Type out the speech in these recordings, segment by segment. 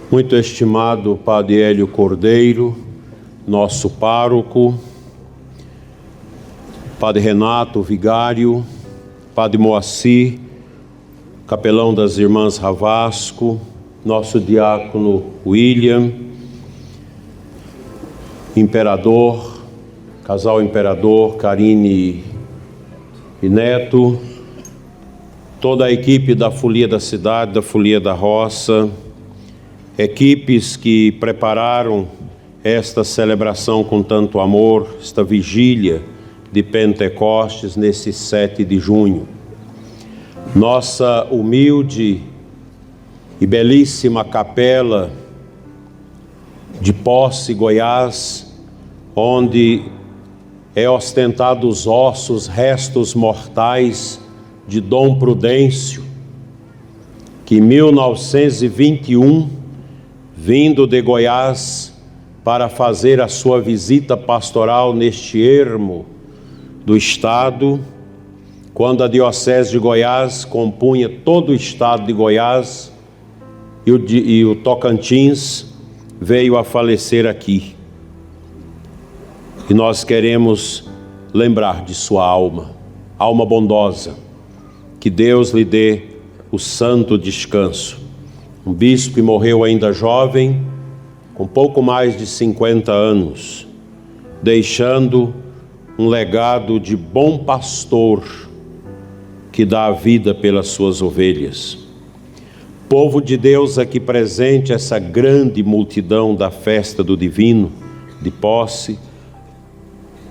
Muito estimado Padre Hélio Cordeiro, nosso pároco, Padre Renato, vigário, Padre Moacir, capelão das Irmãs Ravasco, nosso diácono William, Imperador, casal Imperador, Karine e Neto, toda a equipe da Folia da Cidade, da Folia da Roça, equipes que prepararam esta celebração com tanto amor, esta vigília de Pentecostes nesse 7 de junho. Nossa humilde e belíssima capela de Posse, Goiás, onde é ostentado os ossos, restos mortais de Dom Prudêncio, que em 1921, vindo de Goiás para fazer a sua visita pastoral neste ermo do estado, quando a Diocese de Goiás compunha todo o estado de Goiás e o Tocantins, veio a falecer aqui. E nós queremos lembrar de sua alma bondosa, que Deus lhe dê o santo descanso. Um bispo que morreu ainda jovem, com pouco mais de 50 anos, deixando um legado de bom pastor que dá a vida pelas suas ovelhas. Povo de Deus aqui presente, essa grande multidão da festa do Divino de Posse,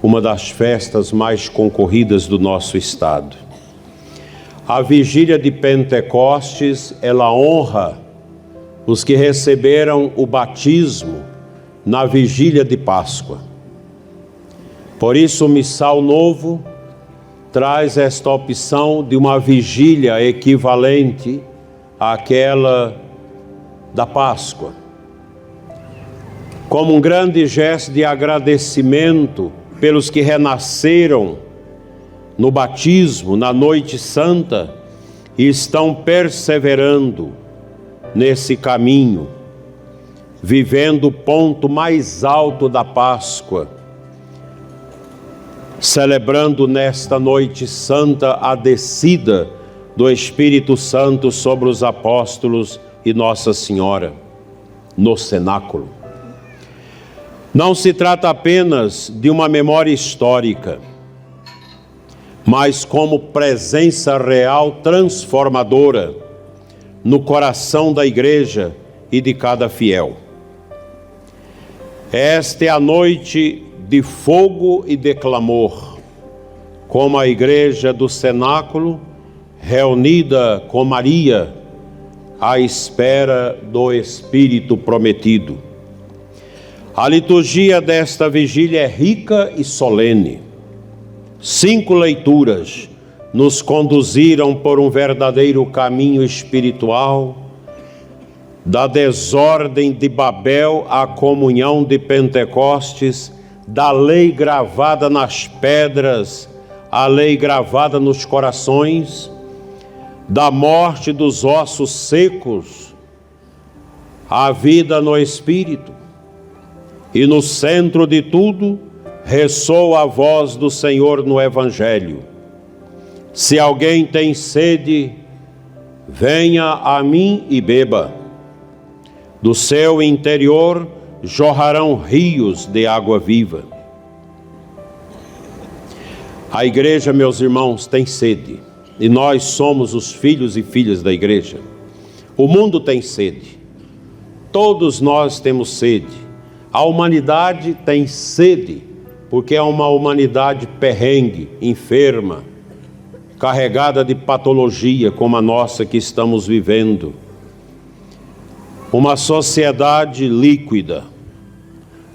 uma das festas mais concorridas do nosso estado. A vigília de Pentecostes, ela honra os que receberam o batismo na vigília de Páscoa. Por isso o Missal Novo traz esta opção de uma vigília equivalente àquela da Páscoa, como um grande gesto de agradecimento pelos que renasceram no batismo, na noite santa, e estão perseverando nesse caminho, vivendo o ponto mais alto da Páscoa, celebrando nesta noite santa a descida do Espírito Santo sobre os apóstolos e Nossa Senhora, no cenáculo. Não se trata apenas de uma memória histórica, mas como presença real transformadora no coração da igreja e de cada fiel. Esta é a noite de fogo e de clamor, como a igreja do cenáculo, reunida com Maria, à espera do Espírito prometido. A liturgia desta vigília é rica e solene. 5 leituras nos conduziram por um verdadeiro caminho espiritual, da desordem de Babel à comunhão de Pentecostes, da lei gravada nas pedras à lei gravada nos corações, da morte dos ossos secos à vida no Espírito. E no centro de tudo, ressoa a voz do Senhor no Evangelho: se alguém tem sede, venha a mim e beba. Do seu interior jorrarão rios de água viva. A igreja, meus irmãos, tem sede, e nós somos os filhos e filhas da igreja. O mundo tem sede, todos nós temos sede. A humanidade tem sede, porque é uma humanidade perrengue, enferma, carregada de patologia como a nossa que estamos vivendo. Uma sociedade líquida,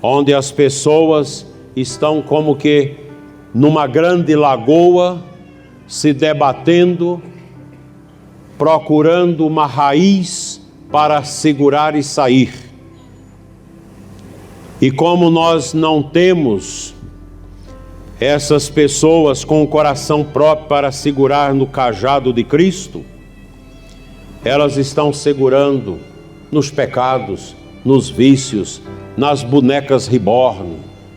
onde as pessoas estão como que numa grande lagoa, se debatendo, procurando uma raiz para segurar e sair. E como nós não temos essas pessoas com o coração próprio para segurar no cajado de Cristo, elas estão segurando nos pecados, nos vícios, nas bonecas reborn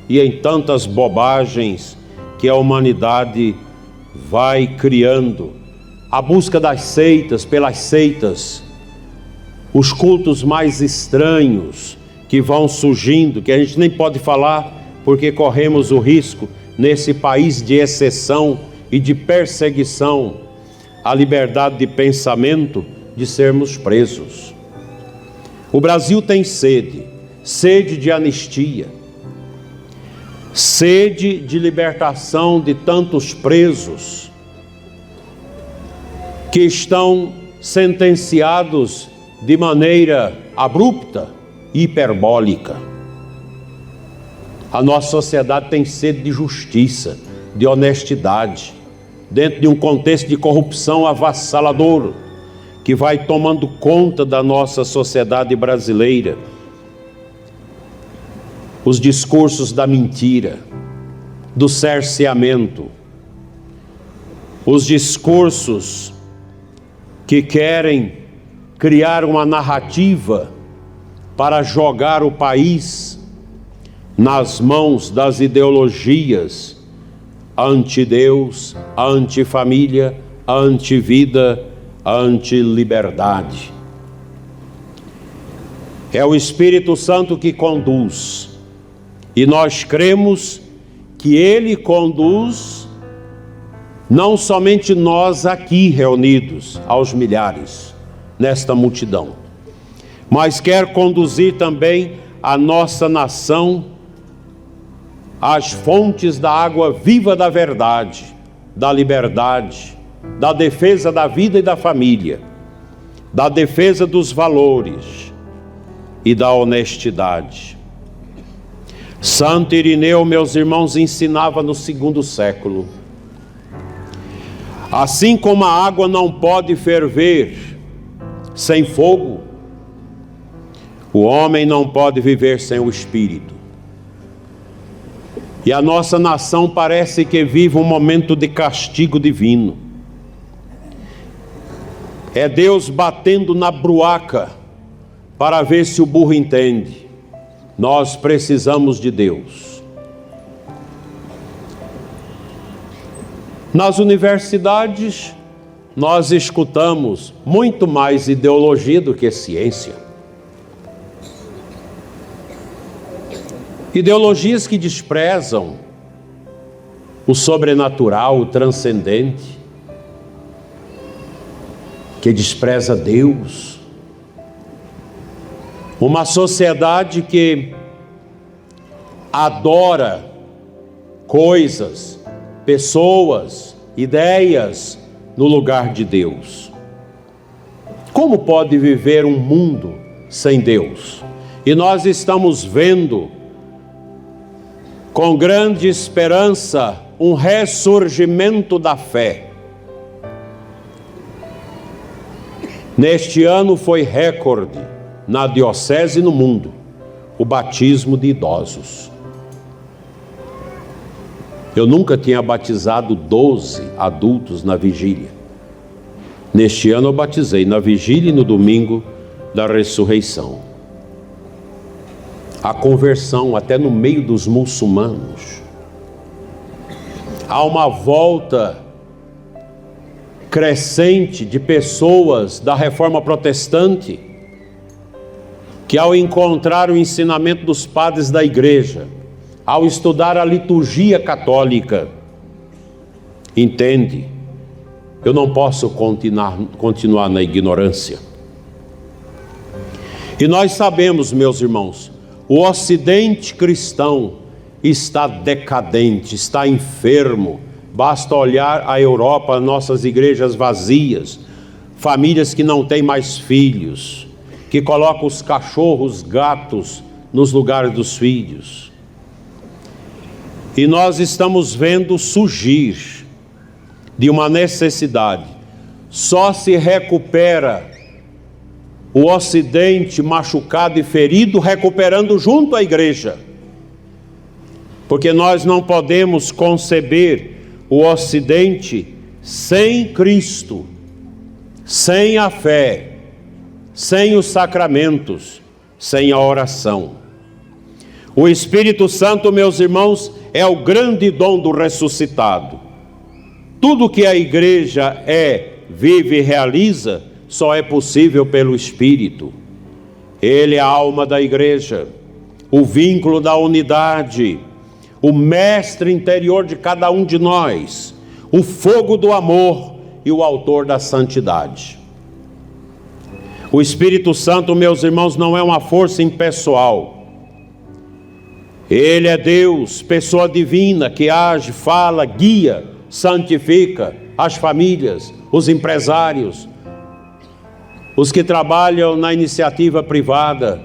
e em tantas bobagens que a humanidade vai criando. A busca das seitas, pelas seitas, os cultos mais estranhos que vão surgindo, que a gente nem pode falar porque corremos o risco, nesse país de exceção e de perseguição à liberdade de pensamento, de sermos presos. O Brasil tem sede de anistia, sede de libertação de tantos presos que estão sentenciados de maneira abrupta e hiperbólica. A nossa sociedade tem sede de justiça, de honestidade, dentro de um contexto de corrupção avassalador, que vai tomando conta da nossa sociedade brasileira. Os discursos da mentira, do cerceamento, os discursos que querem criar uma narrativa para jogar o país nas mãos das ideologias anti-Deus, anti-família, anti-vida, anti-liberdade. É o Espírito Santo que conduz, e nós cremos que Ele conduz não somente nós aqui reunidos, aos milhares, nesta multidão, mas quer conduzir também a nossa nação às fontes da água viva da verdade, da liberdade, da defesa da vida e da família, da defesa dos valores e da honestidade. Santo Irineu, meus irmãos, ensinava no 2º século: assim como a água não pode ferver sem fogo, o homem não pode viver sem o Espírito. E a nossa nação parece que vive um momento de castigo divino. É Deus batendo na bruaca para ver se o burro entende. Nós precisamos de Deus. Nas universidades, nós escutamos muito mais ideologia do que ciência. Ideologias que desprezam o sobrenatural, o transcendente, que despreza Deus. Uma sociedade que adora coisas, pessoas, ideias no lugar de Deus. Como pode viver um mundo sem Deus? E nós estamos vendo com grande esperança um ressurgimento da fé. Neste ano foi recorde na diocese e no mundo o batismo de idosos. Eu nunca tinha batizado 12 adultos na vigília. Neste ano eu batizei na vigília e no domingo da ressurreição. A conversão até no meio dos muçulmanos. Há uma volta crescente de pessoas da reforma protestante que, ao encontrar o ensinamento dos padres da igreja, ao estudar a liturgia católica, entende, eu não posso continuar na ignorância. E nós sabemos, meus irmãos, o Ocidente cristão está decadente, está enfermo. Basta olhar a Europa, nossas igrejas vazias, famílias que não têm mais filhos, que colocam os cachorros, gatos nos lugares dos filhos. E nós estamos vendo surgir de uma necessidade. Só se recupera o Ocidente machucado e ferido, recuperando junto à igreja. Porque nós não podemos conceber o Ocidente sem Cristo, sem a fé, sem os sacramentos, sem a oração. O Espírito Santo, meus irmãos, é o grande dom do ressuscitado. Tudo que a igreja vive e realiza, só é possível pelo Espírito. Ele é a alma da igreja, o vínculo da unidade, o mestre interior de cada um de nós, o fogo do amor e o autor da santidade. O Espírito Santo, meus irmãos, não é uma força impessoal. Ele é Deus, pessoa divina, que age, fala, guia, santifica as famílias, os empresários, os que trabalham na iniciativa privada,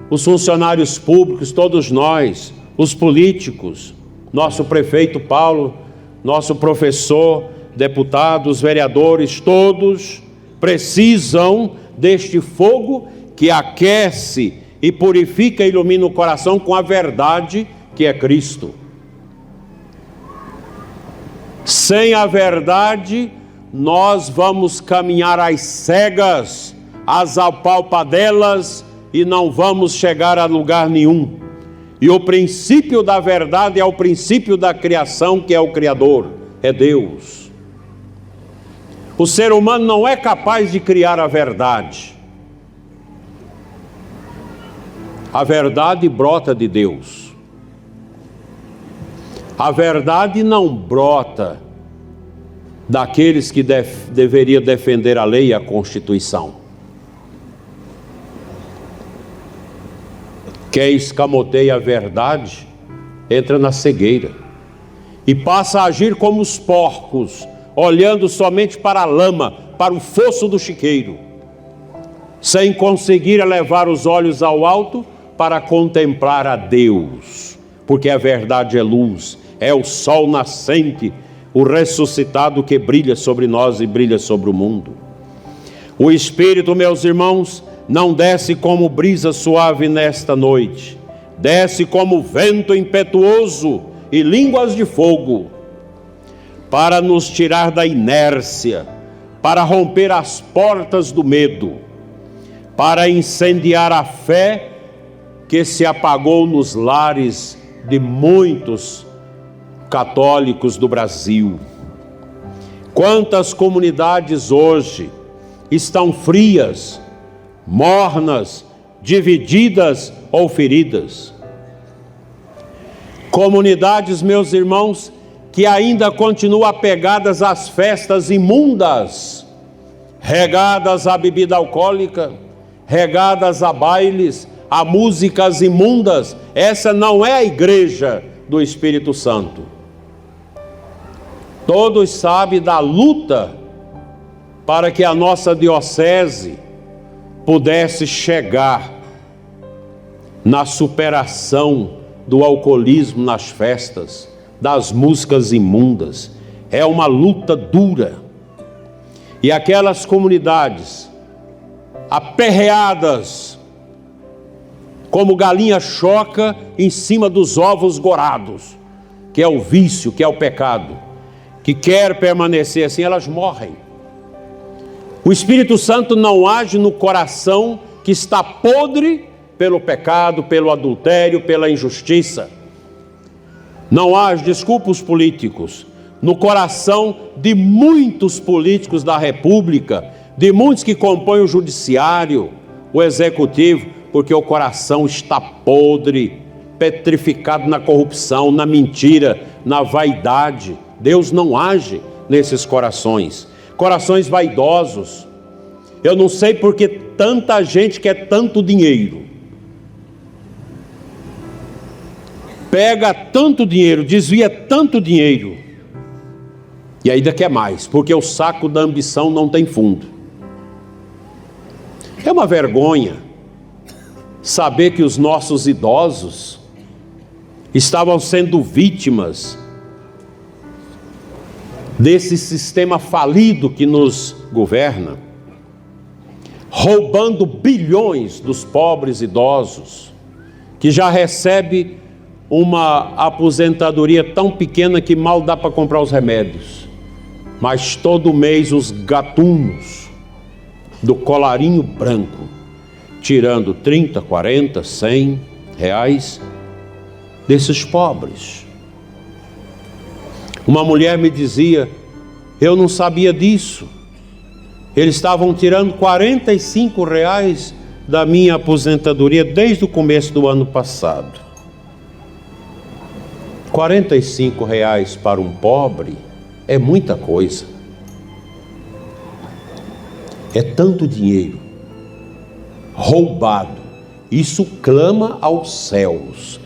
os funcionários públicos, todos nós, os políticos, nosso prefeito Paulo, nosso professor, deputados, vereadores, todos precisam deste fogo que aquece e purifica e ilumina o coração com a verdade que é Cristo. Sem a verdade, nós vamos caminhar às cegas, às apalpadelas, e não vamos chegar a lugar nenhum. E o princípio da verdade é o princípio da criação, que é o Criador, é Deus. O ser humano não é capaz de criar a verdade. A verdade brota de Deus. A verdade não brota daqueles que deveriam defender a lei e a Constituição. Quem escamoteia a verdade entra na cegueira e passa a agir como os porcos, olhando somente para a lama, para o fosso do chiqueiro, sem conseguir elevar os olhos ao alto para contemplar a Deus, porque a verdade é luz, é o sol nascente, o ressuscitado que brilha sobre nós e brilha sobre o mundo. O Espírito, meus irmãos, não desce como brisa suave nesta noite, desce como vento impetuoso e línguas de fogo, para nos tirar da inércia, para romper as portas do medo, para incendiar a fé que se apagou nos lares de muitos católicos do Brasil. Quantas comunidades hoje estão frias, mornas, divididas ou feridas. Comunidades, meus irmãos, que ainda continuam apegadas às festas imundas, regadas à bebida alcoólica, regadas a bailes, a músicas imundas. Essa não é a igreja do Espírito Santo. Todos sabem da luta para que a nossa diocese pudesse chegar na superação do alcoolismo nas festas, das músicas imundas. É uma luta dura. E aquelas comunidades aperreadas, como galinha choca em cima dos ovos gorados, que é o vício, que é o pecado, que quer permanecer assim, elas morrem. O Espírito Santo não age no coração que está podre pelo pecado, pelo adultério, pela injustiça. Não age, desculpa os políticos, no coração de muitos políticos da República, de muitos que compõem o judiciário, o executivo, porque o coração está podre, petrificado na corrupção, na mentira, na vaidade. Deus não age nesses corações. Corações vaidosos. Eu não sei porque tanta gente quer tanto dinheiro. Pega tanto dinheiro, desvia tanto dinheiro, e ainda quer mais, porque o saco da ambição não tem fundo. É uma vergonha saber que os nossos idosos estavam sendo vítimas desse sistema falido que nos governa, roubando bilhões dos pobres idosos, que já recebe uma aposentadoria tão pequena que mal dá para comprar os remédios, mas todo mês os gatunos do colarinho branco, tirando 30, 40, 100 reais desses pobres. Uma mulher me dizia: eu não sabia disso. Eles estavam tirando 45 reais da minha aposentadoria desde o começo do ano passado. 45 reais para um pobre é muita coisa. É tanto dinheiro roubado. Isso clama aos céus.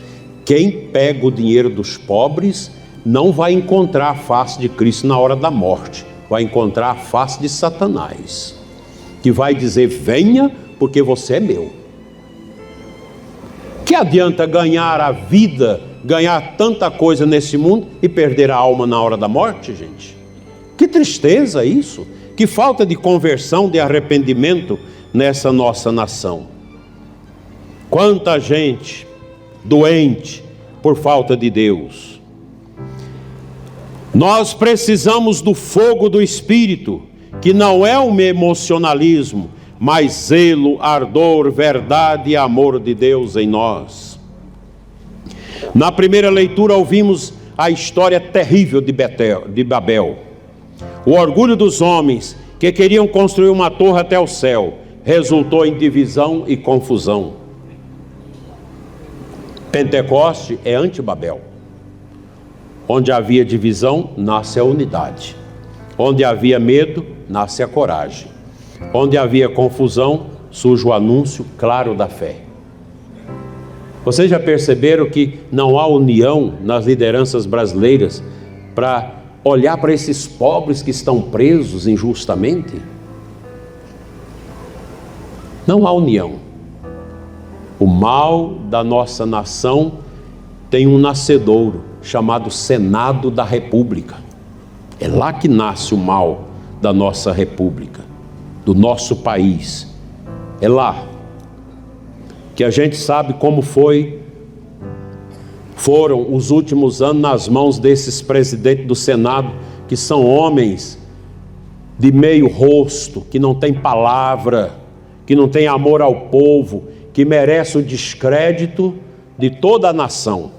Quem pega o dinheiro dos pobres não vai encontrar a face de Cristo na hora da morte. Vai encontrar a face de Satanás, que vai dizer: venha, porque você é meu. Que adianta ganhar a vida, ganhar tanta coisa nesse mundo e perder a alma na hora da morte, gente? Que tristeza isso! Que falta de conversão, de arrependimento nessa nossa nação. Quanta gente doente por falta de Deus. Nós precisamos do fogo do Espírito, que não é um emocionalismo, mas zelo, ardor, verdade e amor de Deus em nós. Na primeira leitura ouvimos a história terrível de Babel. O orgulho dos homens que queriam construir uma torre até o céu resultou em divisão e confusão. Pentecoste é anti-Babel. Onde havia divisão, nasce a unidade. Onde havia medo, nasce a coragem. Onde havia confusão, surge o anúncio claro da fé. Vocês já perceberam que não há união nas lideranças brasileiras para olhar para esses pobres que estão presos injustamente? Não há união. O mal da nossa nação tem um nascedouro chamado Senado da República. É lá que nasce o mal da nossa república, do nosso país. É lá que a gente sabe como foram os últimos anos nas mãos desses presidentes do Senado, que são homens de meio rosto, que não tem palavra, que não tem amor ao povo, que merece o descrédito de toda a nação.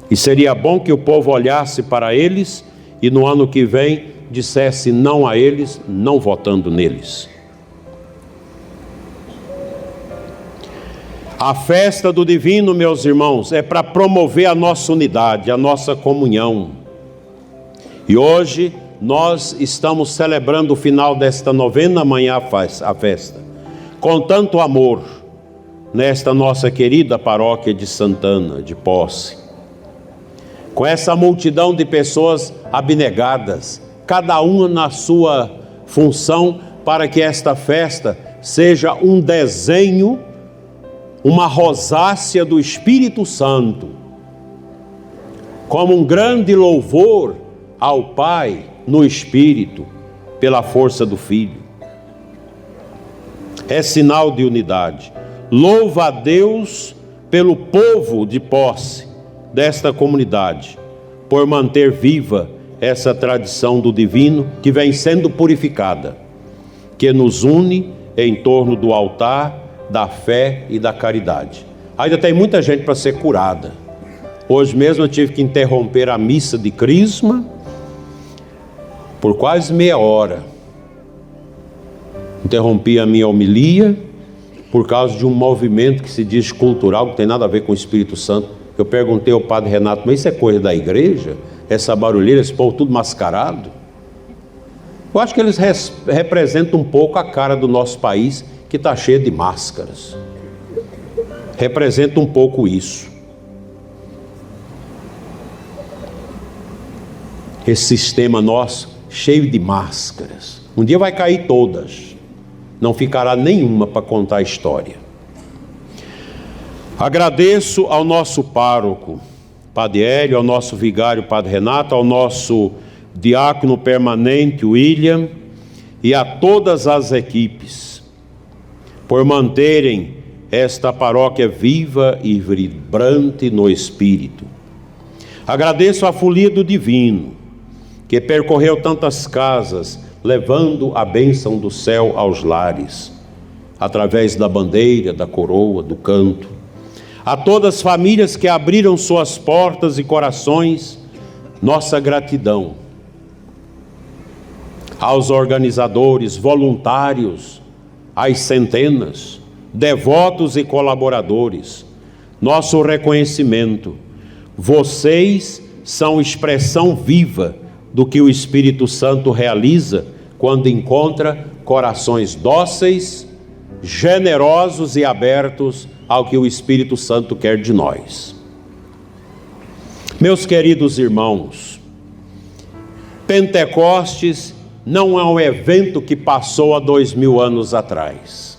E seria bom que o povo olhasse para eles e no ano que vem dissesse não a eles, não votando neles. A festa do divino, meus irmãos, é para promover a nossa unidade, a nossa comunhão. E hoje nós estamos celebrando o final desta novena, amanhã a festa, com tanto amor, nesta nossa querida paróquia de Santana, de Posse. Com essa multidão de pessoas abnegadas, cada uma na sua função, para que esta festa seja um desenho, uma rosácea do Espírito Santo, como um grande louvor ao Pai no Espírito, pela força do Filho. É sinal de unidade. Louva a Deus pelo povo de Posse desta comunidade, por manter viva essa tradição do divino que vem sendo purificada, que nos une em torno do altar da fé e da caridade. Ainda tem muita gente para ser curada. Hoje mesmo eu tive que interromper a missa de Crisma por quase meia hora. Interrompi a minha homilia por causa de um movimento que se diz cultural, que não tem nada a ver com o Espírito Santo. Eu perguntei ao padre Renato: mas isso é coisa da igreja? Essa barulheira, esse povo tudo mascarado? Eu acho que eles representam um pouco a cara do nosso país, que está cheio de máscaras. Representa um pouco isso. Esse sistema nosso, cheio de máscaras. Um dia vai cair todas. Não ficará nenhuma para contar a história. Agradeço ao nosso pároco, Padre Hélio, ao nosso vigário, Padre Renato, ao nosso diácono permanente, William, e a todas as equipes, por manterem esta paróquia viva e vibrante no Espírito. Agradeço a folia do Divino, que percorreu tantas casas, levando a bênção do céu aos lares, através da bandeira, da coroa, do canto. A todas as famílias que abriram suas portas e corações, nossa gratidão. Aos organizadores, voluntários, às centenas, devotos e colaboradores, nosso reconhecimento. Vocês são expressão viva do que o Espírito Santo realiza quando encontra corações dóceis, generosos e abertos ao que o Espírito Santo quer de nós. Meus queridos irmãos, Pentecostes não é um evento que passou há 2000 anos atrás.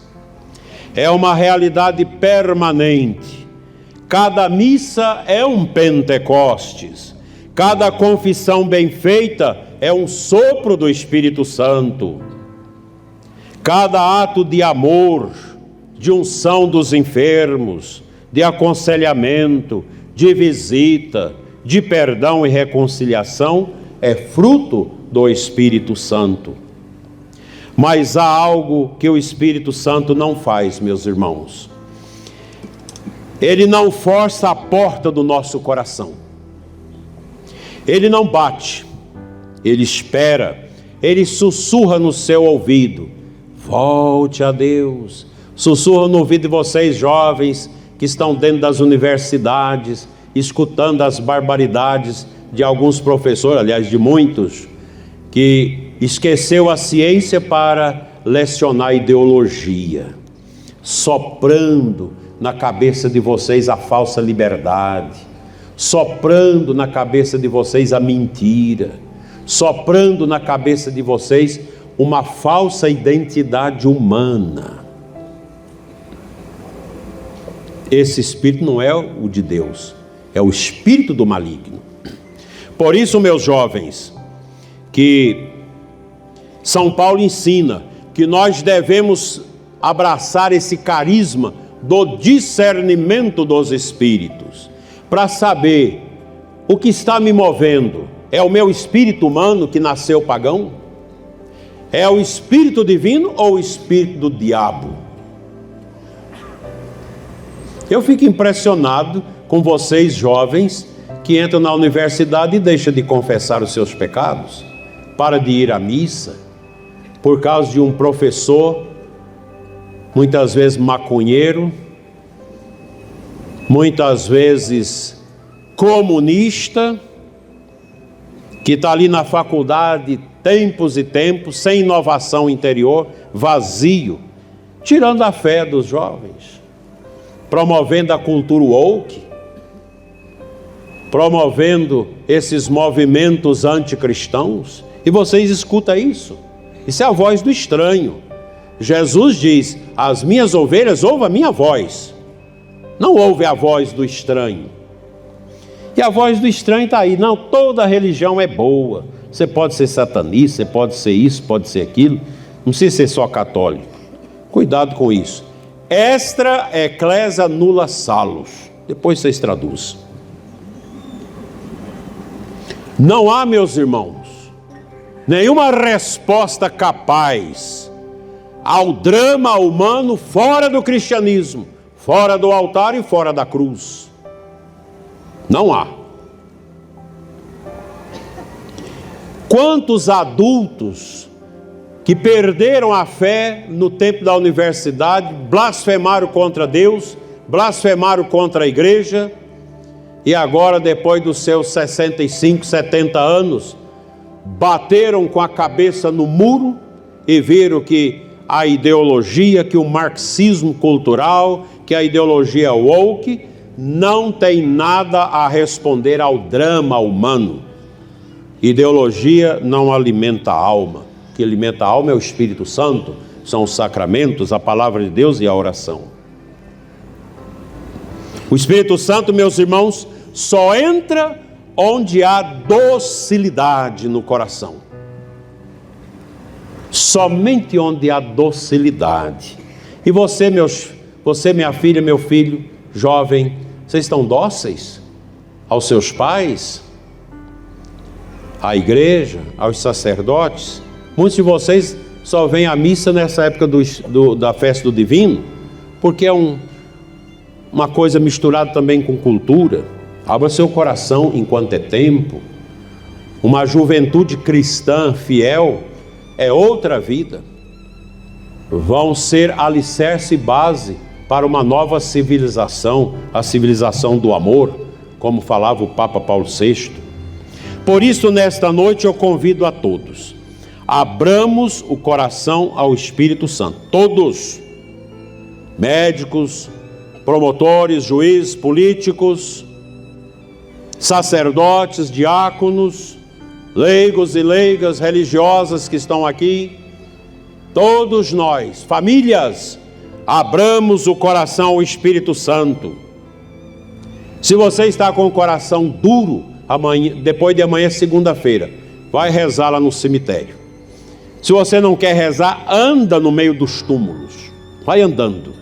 É uma realidade permanente. Cada missa é um Pentecostes. Cada confissão bem feita é um sopro do Espírito Santo. Cada ato de amor, de unção dos enfermos, de aconselhamento, de visita, de perdão e reconciliação é fruto do Espírito Santo. Mas há algo que o Espírito Santo não faz, meus irmãos. Ele não força a porta do nosso coração. Ele não bate. Ele espera. Ele sussurra no seu ouvido. Volte a Deus. Sussurra no ouvido de vocês, jovens, que estão dentro das universidades, escutando as barbaridades de alguns professores, aliás, de muitos, que esqueceu a ciência para lecionar a ideologia, soprando na cabeça de vocês a falsa liberdade, soprando na cabeça de vocês a mentira, soprando na cabeça de vocês uma falsa identidade humana. Esse espírito não é o de Deus, é o espírito do maligno. Por isso, meus jovens, que São Paulo ensina que nós devemos abraçar esse carisma do discernimento dos espíritos, para saber o que está me movendo. É o meu espírito humano que nasceu pagão? É o espírito divino ou o espírito do diabo? Eu fico impressionado com vocês jovens que entram na universidade e deixam de confessar os seus pecados, para de ir à missa, por causa de um professor, muitas vezes maconheiro, muitas vezes comunista, que está ali na faculdade tempos e tempos, sem inovação interior, vazio, tirando a fé dos jovens, promovendo a cultura woke, promovendo esses movimentos anticristãos. E vocês escutam isso. Isso é a voz do estranho. Jesus diz: as minhas ovelhas ouvem a minha voz, não ouve a voz do estranho. E a voz do estranho está aí. Não, toda religião é boa. Você pode ser satanista, você pode ser isso, pode ser aquilo. Não precisa ser só católico. Cuidado com isso. Extra ecclesia nulla salus. Depois vocês traduzem. Não há, meus irmãos, nenhuma resposta capaz ao drama humano fora do cristianismo, fora do altar e fora da cruz. Não há. Quantos adultos que perderam a fé no tempo da universidade, blasfemaram contra Deus, blasfemaram contra a igreja, e agora, depois dos seus 65, 70 anos, bateram com a cabeça no muro e viram que a ideologia, que o marxismo cultural, que a ideologia woke não tem nada a responder ao drama humano. Ideologia não alimenta a alma. O que alimenta a alma é o Espírito Santo, são os sacramentos, a palavra de Deus e a oração. O Espírito Santo, meus irmãos, só entra onde há docilidade no coração. Somente onde há docilidade. E você, minha filha, meu filho, jovem, vocês estão dóceis aos seus pais, à igreja, aos sacerdotes, Muitos de vocês só vêm à missa nessa época da festa do divino, porque é uma coisa misturada também com cultura. Abra seu coração enquanto é tempo. Uma juventude cristã fiel é outra vida. Vão ser alicerce e base para uma nova civilização, a civilização do amor, como falava o Papa Paulo VI. Por isso, nesta noite eu convido a todos, abramos o coração ao Espírito Santo. Todos, médicos, promotores, juízes, políticos, sacerdotes, diáconos, leigos e leigas religiosas que estão aqui, todos nós, famílias, abramos o coração ao Espírito Santo. Se você está com o coração duro, amanhã, depois de amanhã, segunda-feira, vai rezar lá no cemitério. Se você não quer rezar, anda no meio dos túmulos, vai andando.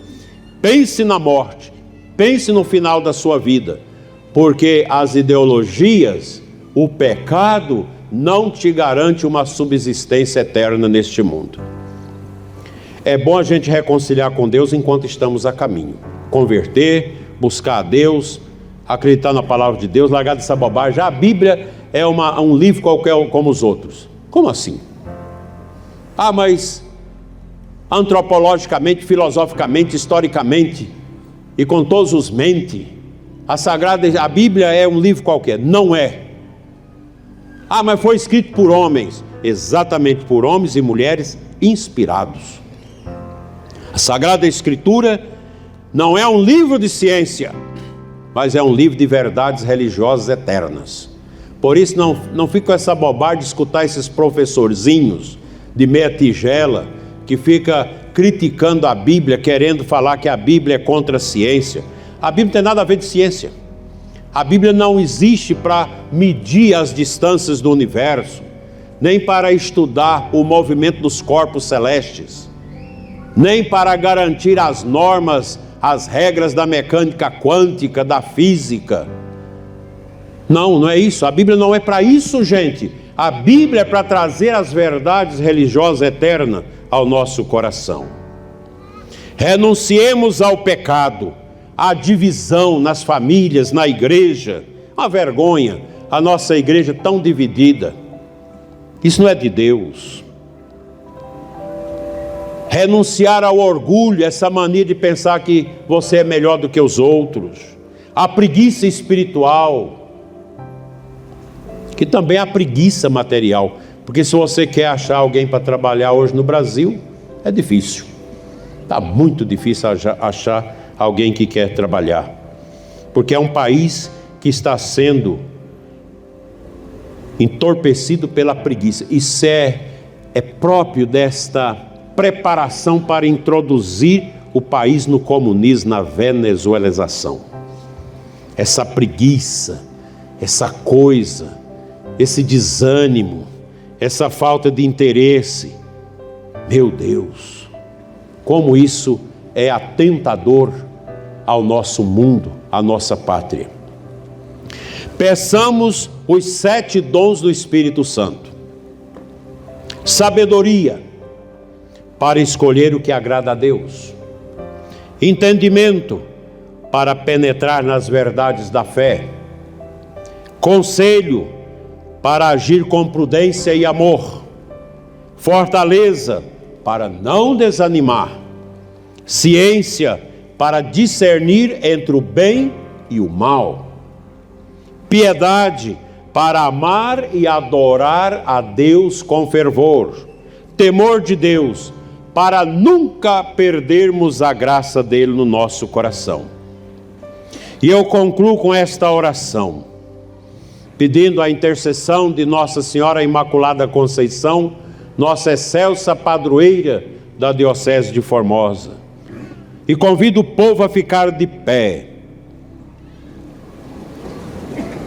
Pense na morte, pense no final da sua vida, porque as ideologias, o pecado, não te garante uma subsistência eterna neste mundo. É bom a gente reconciliar com Deus enquanto estamos a caminho. Converter, buscar a Deus, acreditar na palavra de Deus, largar dessa bobagem. Já a Bíblia é um livro qualquer como os outros. Como assim? Mas antropologicamente, filosoficamente, historicamente e com todos os mentes, a Bíblia é um livro qualquer. Não é. Mas foi escrito por homens. Exatamente, por homens e mulheres inspirados. A Sagrada Escritura não é um livro de ciência, mas é um livro de verdades religiosas eternas. Por isso não fica com essa bobagem de escutar esses professorzinhos de meia tigela que fica criticando a Bíblia, querendo falar que a Bíblia é contra a ciência. A Bíblia não tem nada a ver de ciência. A Bíblia não existe para medir as distâncias do universo, nem para estudar o movimento dos corpos celestes, nem para garantir as normas, as regras da mecânica quântica, da física. Não é isso. A Bíblia não é para isso, gente. A Bíblia é para trazer as verdades religiosas eternas ao nosso coração. Renunciemos ao pecado, à divisão nas famílias, na igreja. Uma vergonha, a nossa igreja tão dividida. Isso não é de Deus. Renunciar ao orgulho, essa mania de pensar que você é melhor do que os outros. A preguiça espiritual, que também é a preguiça material. Porque se você quer achar alguém para trabalhar hoje no Brasil, é difícil. Está muito difícil achar alguém que quer trabalhar. Porque é um país que está sendo entorpecido pela preguiça. Isso é próprio desta preparação para introduzir o país no comunismo, na venezuelização. Essa preguiça, essa coisa, esse desânimo, essa falta de interesse. Meu Deus, como isso é atentador ao nosso mundo, à nossa pátria. Peçamos os 7 dons do Espírito Santo. Sabedoria, para escolher o que agrada a Deus. Entendimento, para penetrar nas verdades da fé. Conselho, para agir com prudência e amor. Fortaleza, para não desanimar. Ciência, para discernir entre o bem e o mal. Piedade, para amar e adorar a Deus com fervor. Temor de Deus, para nunca perdermos a graça dele no nosso coração. E eu concluo com esta oração, pedindo a intercessão de Nossa Senhora Imaculada Conceição, nossa excelsa padroeira da Diocese de Formosa. E convido o povo a ficar de pé,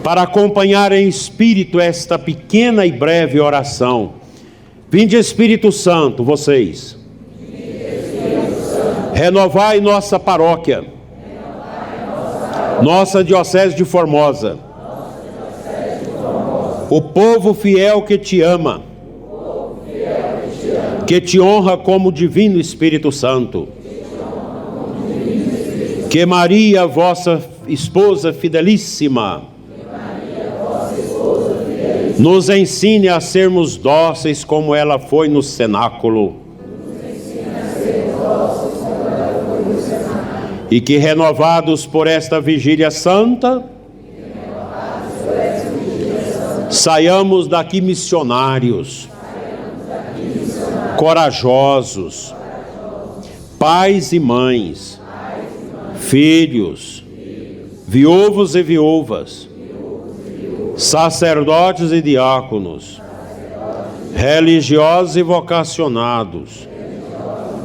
para acompanhar em espírito esta pequena e breve oração. Vinde, Espírito Santo, vocês. Renovai nossa paróquia, nossa Diocese de Formosa, o povo fiel que te ama, que te honra como divino Espírito Santo. Que Maria, vossa esposa fidelíssima, nos ensine a sermos dóceis como ela foi no cenáculo. E que, renovados por esta vigília santa, saiamos daqui missionários, corajosos, pais e mães, filhos, viúvos e viúvas, sacerdotes e diáconos, religiosos e vocacionados,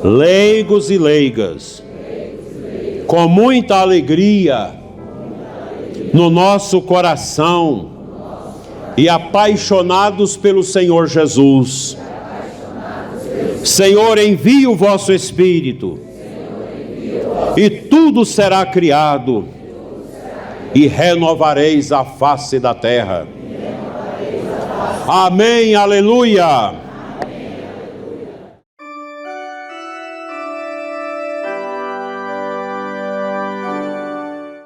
leigos e leigas, com muita alegria no nosso coração e apaixonados pelo Senhor Jesus. Senhor, envie o vosso Espírito e tudo será criado e renovareis a face da terra. Amém, aleluia.